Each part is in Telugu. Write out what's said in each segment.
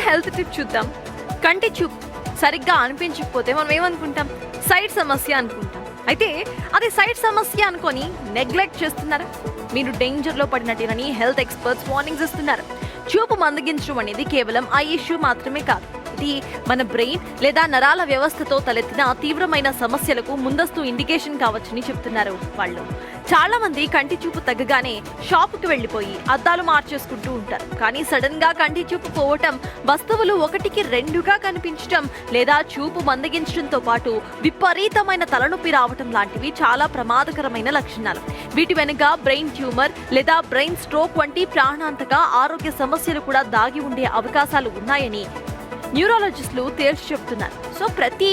హెల్త్ టిప్ చూద్దాం. కంటి చూపు సరిగ్గా అనిపించకపోతే మనం ఏమనుకుంటాం? సైట్ సమస్య అనుకుంటాం. అయితే అది సైట్ సమస్య అనుకొని నెగ్లెక్ట్ చేస్తున్నారా? మీరు డేంజర్లో పడినట్టేనని హెల్త్ ఎక్స్పర్ట్స్ వార్నింగ్స్ ఇస్తున్నారు. చూపు మందగించడం అనేది కేవలం ఐ ఇష్యూ మాత్రమే కాదు, ఇది మన బ్రెయిన్ లేదా నరాల వ్యవస్థతో తలెత్తిన తీవ్రమైన సమస్యలకు ముందస్తు ఇండికేషన్ కావచ్చని చెప్తున్నారు వాళ్ళు. చాలా మంది కంటి చూపు తగ్గగానే షాపుకి వెళ్లిపోయి అద్దాలు మార్చేసుకుంటూ ఉంటారు. కానీ సడన్ గా కంటి చూపు పోవటం, వస్తువులు ఒకటికి రెండుగా కనిపించడం లేదా చూపు మందగించడంతో పాటు విపరీతమైన తలనొప్పి రావటం లాంటివి చాలా ప్రమాదకరమైన లక్షణాలు. వీటి వెనుక బ్రెయిన్ ట్యూమర్ లేదా బ్రెయిన్ స్ట్రోక్ వంటి ప్రాణాంతక ఆరోగ్య సమస్యలు కూడా దాగి ఉండే అవకాశాలు ఉన్నాయని న్యూరాలజిస్టులు తేల్చి చెప్తున్నారు. సో ప్రతి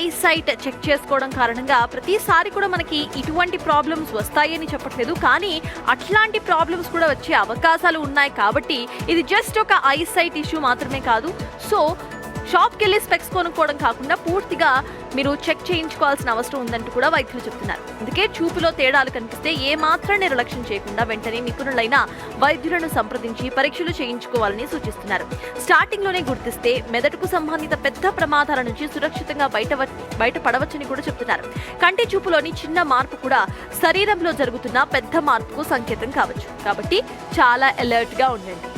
ఐసైట్ చెక్ చేసుకోవడం కారణంగా ప్రతిసారి కూడా మనకి ఇటువంటి ప్రాబ్లమ్స్ వస్తాయని చెప్పట్లేదు, కానీ అట్లాంటి ప్రాబ్లమ్స్ కూడా వచ్చే అవకాశాలు ఉన్నాయి. కాబట్టి ఇది జస్ట్ ఒక ఐసైట్ ఇష్యూ మాత్రమే కాదు. సో షాప్కి వెళ్ళి స్పెక్స్ కొనుక్కోవడం కాకుండా పూర్తిగా మీరు చెక్ చేయించుకోవాల్సిన అవసరం ఉందంటూ కూడా వైద్యులు చెప్తున్నారు. అందుకే చూపులో తేడాలు కనిపిస్తే ఏమాత్రం నిర్లక్ష్యం చేయకుండా వెంటనే నిపుణులైన వైద్యులను సంప్రదించి పరీక్షలు చేయించుకోవాలని సూచిస్తున్నారు. స్టార్టింగ్లోనే గుర్తిస్తే మెదడుకు సంబంధిత పెద్ద ప్రమాదాల నుంచి సురక్షితంగా బయటపడవచ్చని కూడా చెప్తున్నారు. కంటి చూపులోని చిన్న మార్పు కూడా శరీరంలో జరుగుతున్న పెద్ద మార్పుకు సంకేతం కావచ్చు. కాబట్టి చాలా అలర్ట్గా ఉండండి.